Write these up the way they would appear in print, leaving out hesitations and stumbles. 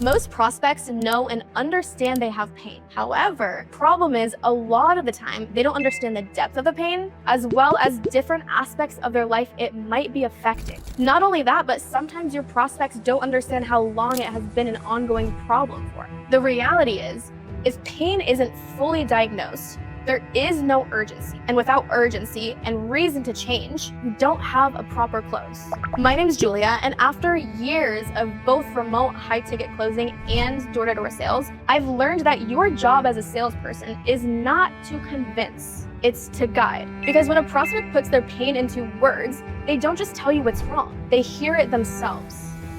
Most prospects know and understand they have pain. However, problem is a lot of the time they don't understand the depth of the pain as well as different aspects of their life it might be affecting. Not only that, but sometimes your prospects don't understand how long it has been an ongoing problem for. The reality is, if pain isn't fully diagnosed, there is no urgency. And without urgency and reason to change, you don't have a proper close. My name is Julia, and after years of both remote high-ticket closing and door-to-door sales, I've learned that your job as a salesperson is not to convince, it's to guide. Because when a prospect puts their pain into words, they don't just tell you what's wrong, they hear it themselves,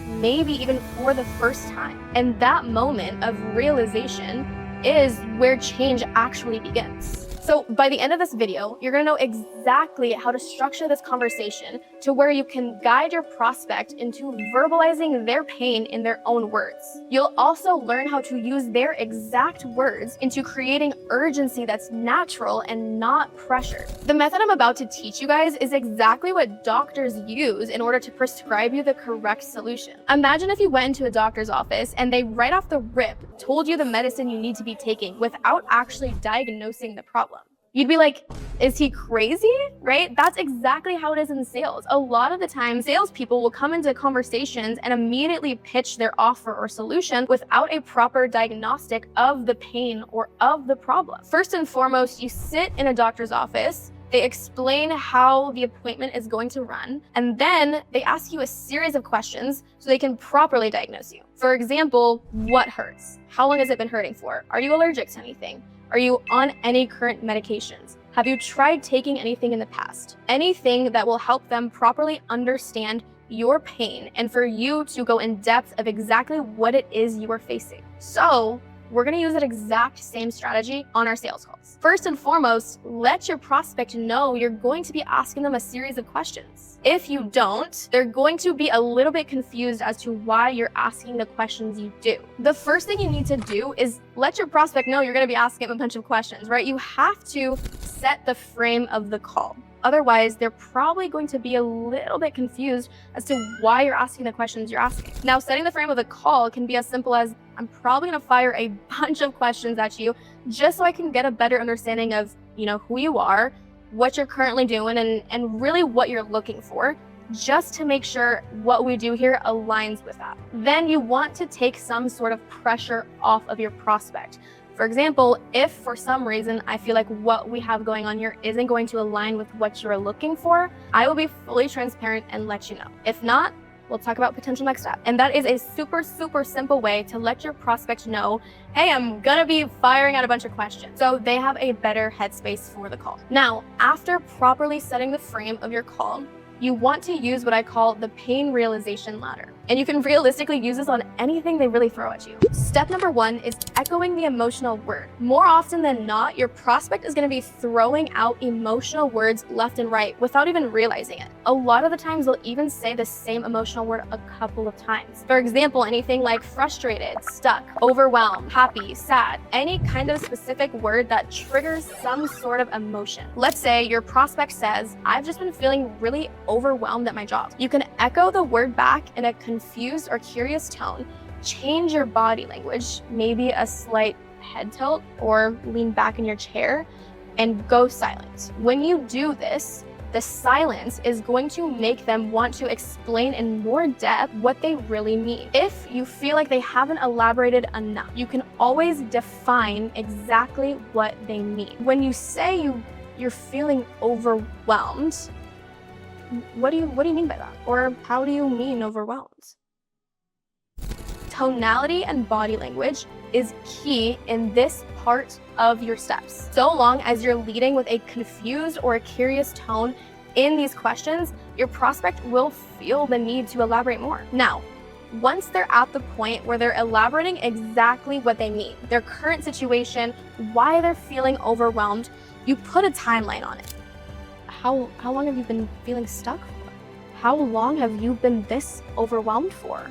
maybe even for the first time. And that moment of realization is where change actually begins. So by the end of this video, you're gonna know exactly how to structure this conversation to where you can guide your prospect into verbalizing their pain in their own words. You'll also learn how to use their exact words into creating urgency that's natural and not pressured. The method I'm about to teach you guys is exactly what doctors use in order to prescribe you the correct solution. Imagine if you went into a doctor's office and they right off the rip told you the medicine you need to be taking without actually diagnosing the problem. You'd be like, is he crazy? Right? That's exactly how it is in sales. A lot of the time, salespeople will come into conversations and immediately pitch their offer or solution without a proper diagnostic of the pain or of the problem. First and foremost, you sit in a doctor's office, they explain how the appointment is going to run, and then they ask you a series of questions so they can properly diagnose you. For example, what hurts? How long has it been hurting for? Are you allergic to anything? Are you on any current medications? Have you tried taking anything in the past? Anything that will help them properly understand your pain and for you to go in depth of exactly what it is you are facing. So we're gonna use that exact same strategy on our sales calls. First and foremost, let your prospect know you're going to be asking them a series of questions. If you don't, they're going to be a little bit confused as to why you're asking the questions you do. The first thing you need to do is let your prospect know you're gonna be asking them a bunch of questions, right? You have to set the frame of the call. Otherwise, they're probably going to be a little bit confused as to why you're asking the questions you're asking. Now, setting the frame of the call can be as simple as, I'm probably gonna fire a bunch of questions at you just so I can get a better understanding of, who you are, what you're currently doing, and really what you're looking for, just to make sure what we do here aligns with that. Then you want to take some sort of pressure off of your prospect. For example, if for some reason I feel like what we have going on here isn't going to align with what you're looking for, I will be fully transparent and let you know. If not, we'll talk about potential next step. And that is a super, super simple way to let your prospect know, hey, I'm gonna be firing out a bunch of questions, so they have a better headspace for the call. Now, after properly setting the frame of your call, you want to use what I call the pain realization ladder. And you can realistically use this on anything they really throw at you. Step number 1 is echoing the emotional word. More often than not, your prospect is gonna be throwing out emotional words left and right without even realizing it. A lot of the times they'll even say the same emotional word a couple of times. For example, anything like frustrated, stuck, overwhelmed, happy, sad, any kind of specific word that triggers some sort of emotion. Let's say your prospect says, I've just been feeling really overwhelmed at my job. You can echo the word back in a confused or curious tone, change your body language, maybe a slight head tilt or lean back in your chair, and go silent. When you do this, the silence is going to make them want to explain in more depth what they really mean. If you feel like they haven't elaborated enough, you can always define exactly what they mean. When you say you're feeling overwhelmed, what do you mean by that? Or how do you mean overwhelmed? Tonality and body language is key in this part of your steps. So long as you're leading with a confused or a curious tone in these questions, your prospect will feel the need to elaborate more. Now, once they're at the point where they're elaborating exactly what they mean, their current situation, why they're feeling overwhelmed, you put a timeline on it. How long have you been feeling stuck for? How long have you been this overwhelmed for?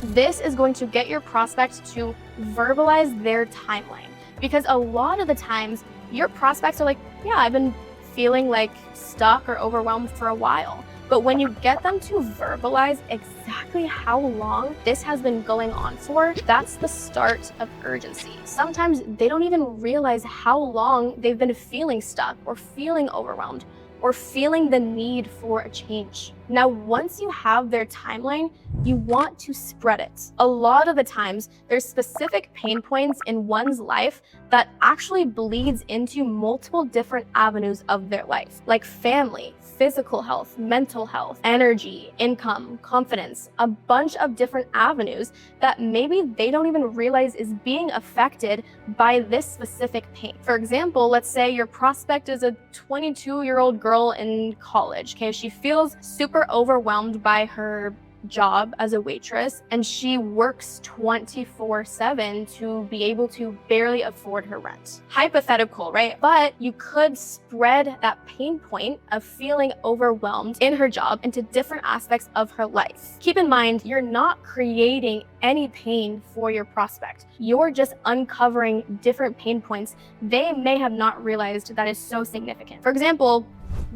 This is going to get your prospect to verbalize their timeline, because a lot of the times your prospects are like, yeah, I've been feeling like stuck or overwhelmed for a while. But when you get them to verbalize exactly how long this has been going on for, that's the start of urgency. Sometimes they don't even realize how long they've been feeling stuck or feeling overwhelmed or feeling the need for a change. Now, once you have their timeline, you want to spread it. A lot of the times, there's specific pain points in one's life that actually bleeds into multiple different avenues of their life, like family, physical health, mental health, energy, income, confidence, a bunch of different avenues that maybe they don't even realize is being affected by this specific pain. For example, let's say your prospect is a 22-year-old girl in college, okay? She feels super overwhelmed by her job as a waitress, and she works 24/7 to be able to barely afford her rent. Hypothetical, right? But you could spread that pain point of feeling overwhelmed in her job into different aspects of her life. Keep in mind, you're not creating any pain for your prospect. You're just uncovering different pain points they may have not realized that is so significant. For example,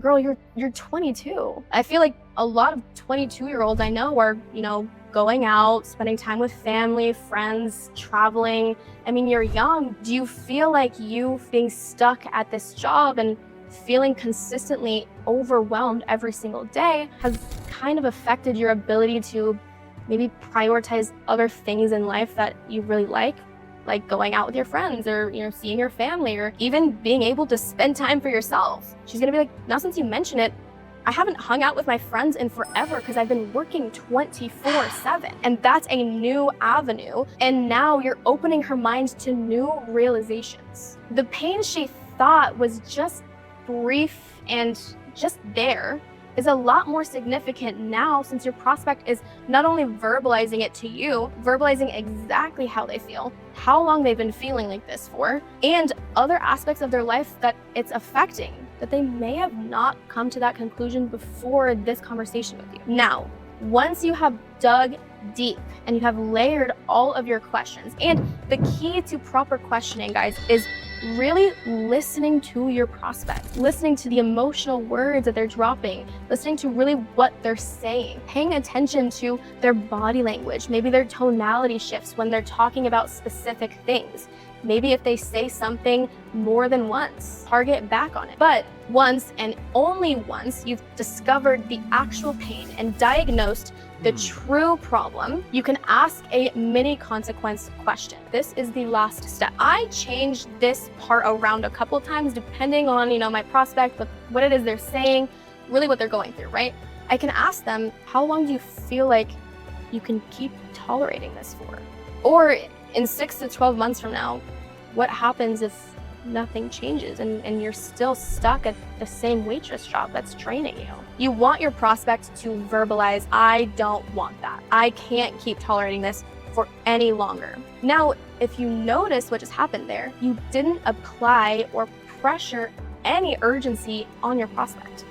girl, you're 22. I feel like a lot of 22-year-olds I know are, going out, spending time with family, friends, traveling. I mean, you're young. Do you feel like you being stuck at this job and feeling consistently overwhelmed every single day has kind of affected your ability to maybe prioritize other things in life that you really like going out with your friends or, seeing your family or even being able to spend time for yourself? She's gonna be like, now since you mention it, I haven't hung out with my friends in forever because I've been working 24/7. And that's a new avenue. And now you're opening her mind to new realizations. The pain she thought was just brief and just there is a lot more significant now, since your prospect is not only verbalizing it to you, verbalizing exactly how they feel, how long they've been feeling like this for, and other aspects of their life that it's affecting, that they may have not come to that conclusion before this conversation with you. Now, once you have dug deep and you have layered all of your questions, and the key to proper questioning, guys, is really listening to your prospect, listening to the emotional words that they're dropping, listening to really what they're saying, paying attention to their body language, maybe their tonality shifts when they're talking about specific things. Maybe if they say something more than once, target back on it. But once and only once you've discovered the actual pain and diagnosed the true problem, you can ask a mini consequence question. This is the last step. I changed this part around a couple of times depending on, my prospect, what it is they're saying, really what they're going through, right? I can ask them, how long do you feel like you can keep tolerating this for? Or in 6 to 12 months from now, what happens if nothing changes and you're still stuck at the same waitress job that's draining you? You want your prospect to verbalize, I don't want that. I can't keep tolerating this for any longer. Now, if you notice what just happened there, you didn't apply or pressure any urgency on your prospect.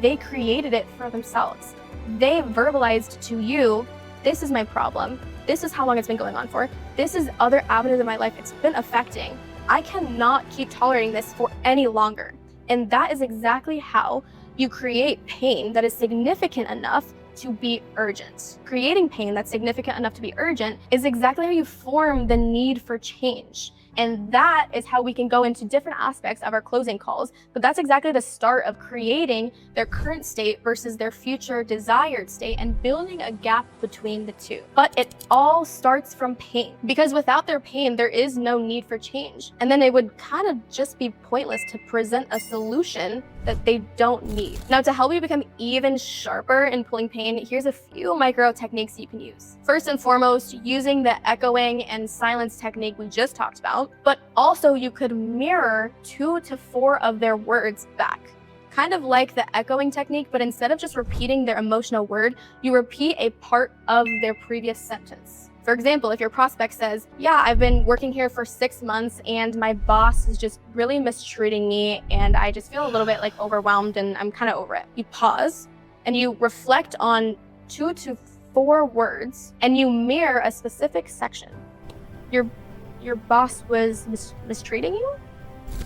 They created it for themselves. They verbalized to you, this is my problem. This is how long it's been going on for. This is other avenues of my life it's been affecting. I cannot keep tolerating this for any longer. And that is exactly how you create pain that is significant enough to be urgent. Creating pain that's significant enough to be urgent is exactly how you form the need for change. And that is how we can go into different aspects of our closing calls. But that's exactly the start of creating their current state versus their future desired state and building a gap between the two. But it all starts from pain, because without their pain, there is no need for change. And then it would kind of just be pointless to present a solution that they don't need. Now, to help you become even sharper in pulling pain, here's a few micro techniques you can use. First and foremost, using the echoing and silence technique we just talked about, but also you could mirror 2 to 4 of their words back. Kind of like the echoing technique, but instead of just repeating their emotional word, you repeat a part of their previous sentence. For example, if your prospect says, yeah, I've been working here for 6 months and my boss is just really mistreating me and I just feel a little bit overwhelmed and I'm kind of over it. You pause and you reflect on 2 to 4 words and you mirror a specific section. Your boss was mistreating you?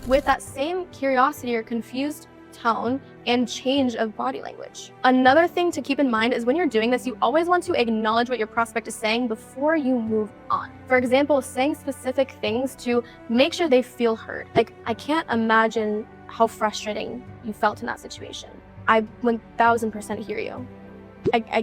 With that same curiosity or confused tone, and change of body language. Another thing to keep in mind is when you're doing this, you always want to acknowledge what your prospect is saying before you move on. For example, saying specific things to make sure they feel heard. Like, I can't imagine how frustrating you felt in that situation. I 1000% hear you. I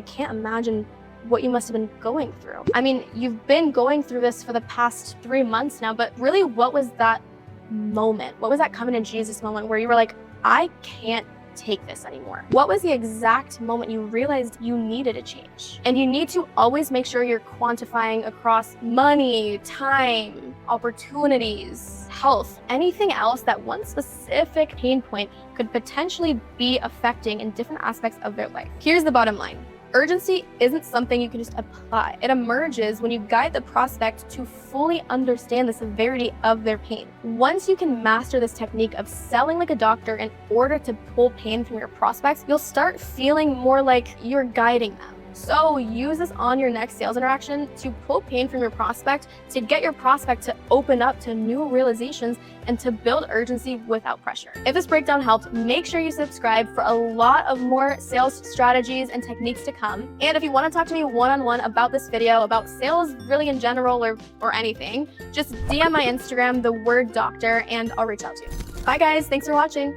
can't imagine what you must have been going through. I mean, you've been going through this for the past 3 months now, but really, what was that moment? What was that coming to Jesus moment where you were like, I can't take this anymore? What was the exact moment you realized you needed a change? And you need to always make sure you're quantifying across money, time, opportunities, health, anything else that one specific pain point could potentially be affecting in different aspects of their life. Here's the bottom line. Urgency isn't something you can just apply. It emerges when you guide the prospect to fully understand the severity of their pain. Once you can master this technique of selling like a doctor in order to pull pain from your prospects, you'll start feeling more like you're guiding them. So use this on your next sales interaction to pull pain from your prospect, to get your prospect to open up to new realizations and to build urgency without pressure. If this breakdown helped, make sure you subscribe for a lot of more sales strategies and techniques to come. And if you want to talk to me one-on-one about this video, about sales really in general or anything, just DM my Instagram, the word doctor, and I'll reach out to you. Bye guys, thanks for watching.